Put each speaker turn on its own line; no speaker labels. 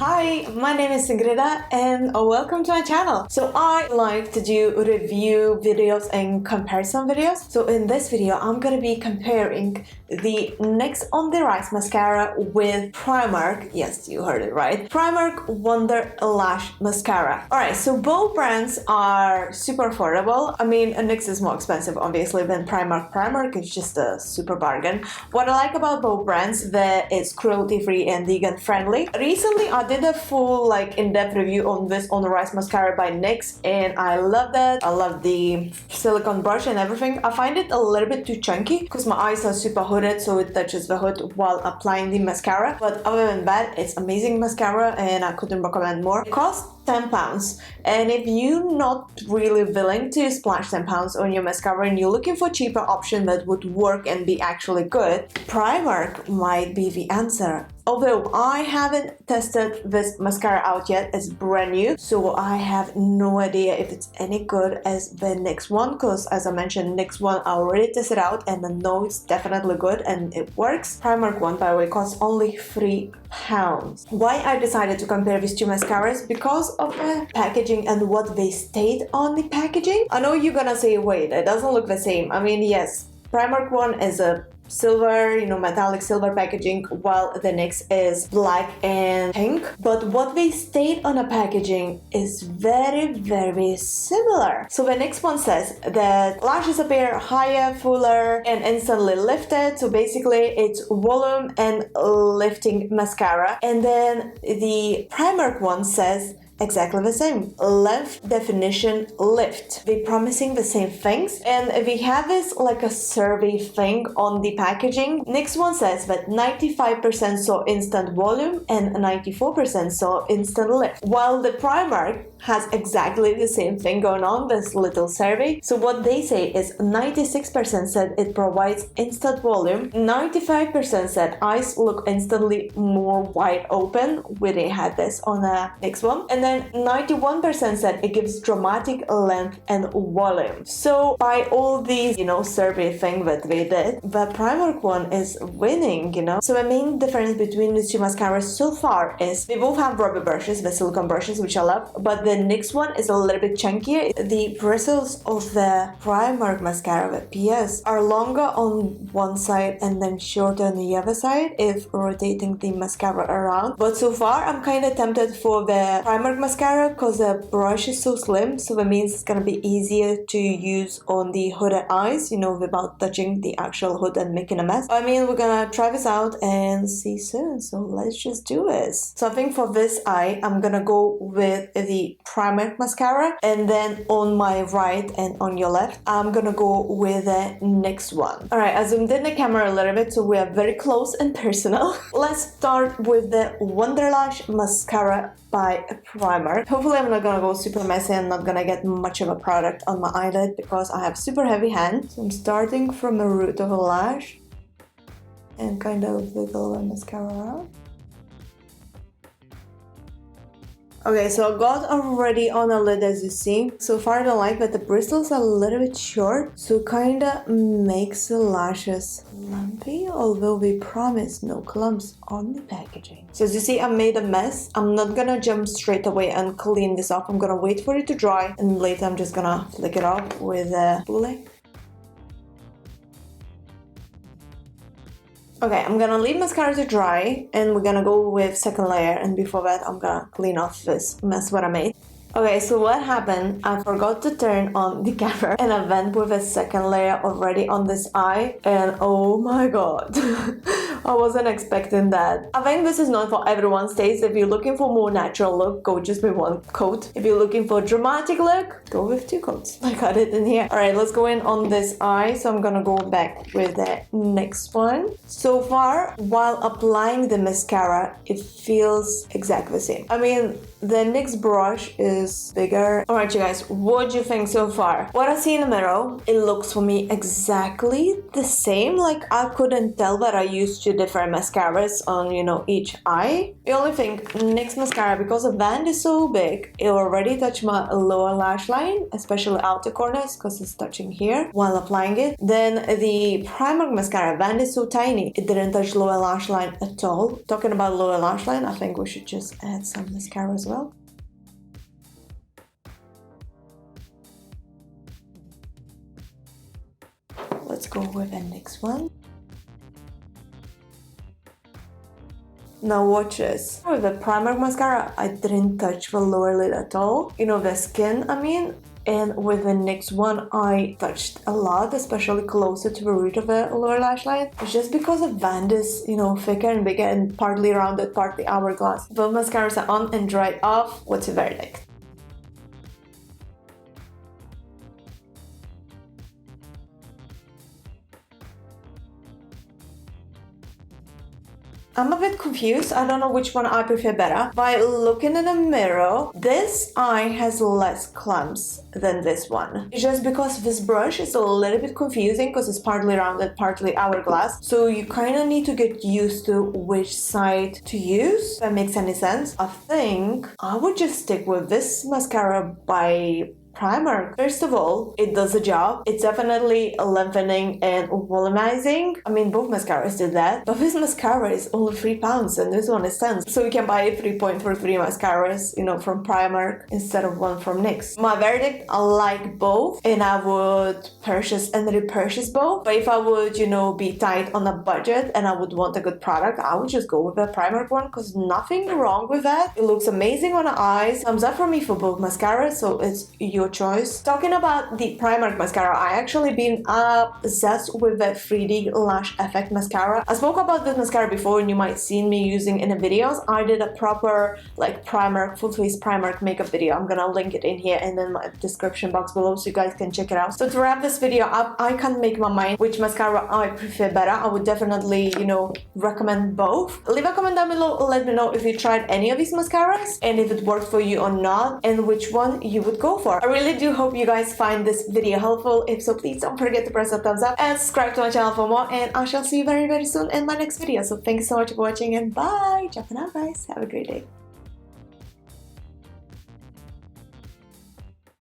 Hi, my name is Ingrida and welcome to my channel. So I like to do review videos and comparison videos. So in this video, I'm gonna be comparing the NYX On The Rise mascara with Primark. Yes, you heard it right. Primark Wonder Lash Mascara. Alright, so both brands are super affordable. I mean, NYX is more expensive obviously than Primark. Primark is just a super bargain. What I like about both brands, that it's cruelty-free and vegan-friendly. Recently, I did a full in-depth review on this On The Rise mascara by NYX and I love that. I love the silicone brush and everything. I find it a little bit too chunky because my eyes are super hooded, so it touches the hood while applying the mascara. But other than that, it's amazing mascara and I couldn't recommend more. It costs £10, and if you're not really willing to splash £10 on your mascara and you're looking for a cheaper option that would work and be actually good, Primark might be the answer. Although I haven't tested this mascara out yet, it's brand new, so I have no idea if it's any good as the NYX one, because as I mentioned, NYX one I already tested out and I know it's definitely good and it works. Primark one, by the way, costs only £3. Why I decided to compare these two mascaras? Because of the packaging and what they state on the packaging. I know you're gonna say, wait, it doesn't look the same. I mean, yes, Primark one is a silver, metallic silver packaging, while the NYX is black and pink. But what they state on the packaging is very, very similar. So the NYX one says that lashes appear higher, fuller, and instantly lifted. So basically it's volume and lifting mascara. And then the Primark one says exactly the same. Length, definition, lift. They're promising the same things, and we have this like a survey thing on the packaging. NYX one says that 95% saw instant volume and 94% saw instant lift, while the Primark has exactly the same thing going on, this little survey. So what they say is 96% said it provides instant volume, 95% said eyes look instantly more wide open, we didn't have this on the NYX one, and then 91% said it gives dramatic length and volume. So by all these, survey thing that they did, the Primark one is winning, So the main difference between these two mascaras so far is they both have rubber brushes, the silicone brushes, which I love, but the NYX one is a little bit chunkier. The bristles of the Primark mascara, the PS, are longer on one side and then shorter on the other side if rotating the mascara around. But so far, I'm kind of tempted for the Primark mascara because the brush is so slim, so that means it's gonna be easier to use on the hooded eyes, without touching the actual hood and making a mess. I mean, we're gonna try this out and see soon, so let's just do this. So I think for this eye, I'm gonna go with the Primark mascara, and then on my right and on your left, I'm gonna go with the NYX one. Alright, I zoomed in the camera a little bit so we are very close and personal. Let's start with the Wonder Lash mascara by Primark. Hopefully I'm not gonna go super messy and not gonna get much of a product on my eyelid because I have super heavy hands. So I'm starting from the root of a lash and kind of wiggle the mascara out. Okay, so I got already on a lid, as you see. So far I don't like that the bristles are a little bit short, so kinda makes the lashes lumpy, although they promise no clumps on the packaging. So as you see, I made a mess. I'm not gonna jump straight away and clean this off. I'm gonna wait for it to dry, and later I'm just gonna flick it off with a flick. Okay, I'm gonna leave mascara to dry and we're gonna go with second layer, and before that I'm gonna clean off this mess what I made. Okay, so what happened, I forgot to turn on the camera and I went with a second layer already on this eye, and oh my god, I wasn't expecting that. I think this is not for everyone's taste. If you're looking for more natural look, go just with one coat. If you're looking for a dramatic look, go with 2 coats, like I did in here. Alright, let's go in on this eye, so I'm gonna go back with the next one. So far, while applying the mascara, it feels exactly the same. I mean, The NYX brush is bigger. Alright, you guys, what do you think so far? What I see in the mirror, it looks for me exactly the same. Like, I couldn't tell that I used two different mascaras on, you know, each eye. The only thing, NYX mascara, because the band is so big, it already touched my lower lash line, especially outer corners, because it's touching here while applying it. Then the Primark mascara, band is so tiny, it didn't touch lower lash line at all. Talking about lower lash line, I think we should just add some mascara as well. Let's go with the next one. Now watch this. With the Primark mascara, I didn't touch the lower lid at all. You know, the skin, I mean. And with the NYX one, I touched a lot, especially closer to the root of the lower lash line. It's just because the band is, you know, thicker and bigger and partly rounded, partly hourglass. Both mascaras are on and dried off. What's your verdict? I'm a bit confused. I don't know which one I prefer better. By looking in the mirror, this eye has less clumps than this one. It's just because this brush is a little bit confusing because it's partly rounded, partly hourglass. So you kind of need to get used to which side to use. If that makes any sense. I think I would just stick with this mascara by Primark. First of all, it does the job. It's definitely lengthening and volumizing. I mean, both mascaras did that. But this mascara is only £3 and this one is 10. So you can buy 3.43 mascaras, you know, from Primark instead of one from NYX. My verdict, I like both and I would purchase and repurchase both. But if I would, you know, be tight on a budget and I would want a good product, I would just go with the Primark one because nothing wrong with that. It looks amazing on the eyes. Thumbs up for me for both mascaras, so it's your choice. Talking about the Primark mascara, I actually been obsessed with the 3D Lash Effect mascara. I spoke about this mascara before and you might seen me using in the videos. I did a proper like Primark, full face Primark makeup video. I'm gonna link it in here and in my description box below so you guys can check it out. So to wrap this video up, I can't make my mind which mascara I prefer better. I would definitely, you know, recommend both. Leave a comment down below, let me know if you tried any of these mascaras and if it worked for you or not and which one you would go for. I really do hope you guys find this video helpful. If so, please don't forget to press the thumbs up and subscribe to my channel for more, and I shall see you very soon in my next video. So thank you so much for watching and bye. Ciao for now, guys. Have a great day.